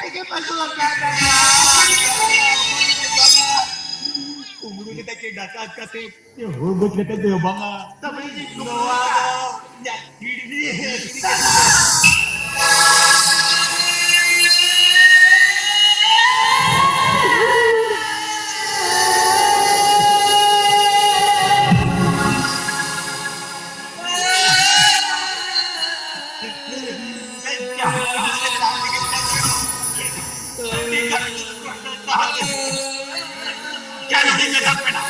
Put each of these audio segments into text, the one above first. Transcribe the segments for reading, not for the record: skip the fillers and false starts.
Ini masalah kata. Umur kita kedakat kate, ya hogot kate tuh bangga. Tapi ini Noah, ya gini. Jangan dinyatakan pena.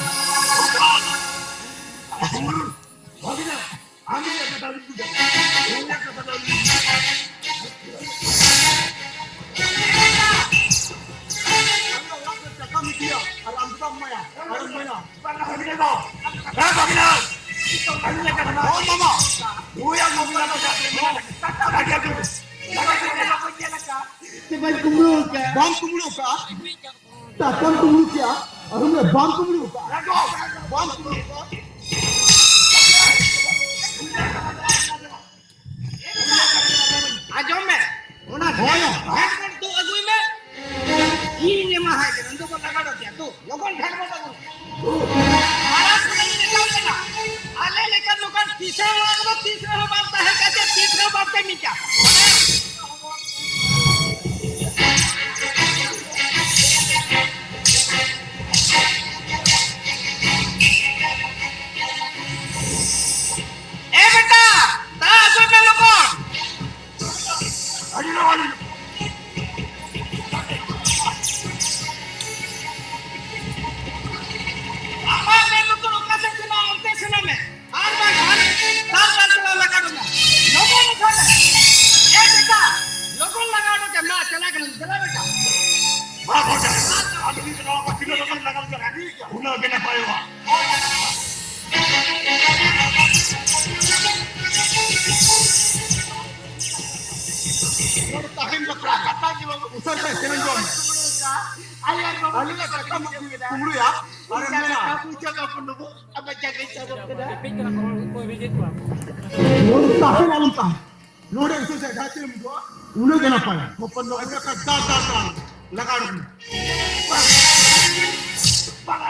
Bagaimana? Ambil yang kata lu juga. Yang kata lu. Kami dia, alam sama ya, alam mana? Bagaimana kau? Bagaimana? Oh mama, yang mau bilang apa? Kata dulu. Bang kumulu ka? Takkan kumulu kya? Arum me bang kumulu ka? Bang kumulu ka? Ajo me, ona hoya. Headphone tu agui me. Ini mah hai kan tu kata kata dia tu. Lokon headphone tu. Malas kali ni kau kena. Ale lekan lokon तीसरा बात है कहते तीसरा बात के नीचा udah kenapa ya? Open lo aja kan datang lakarun. Bang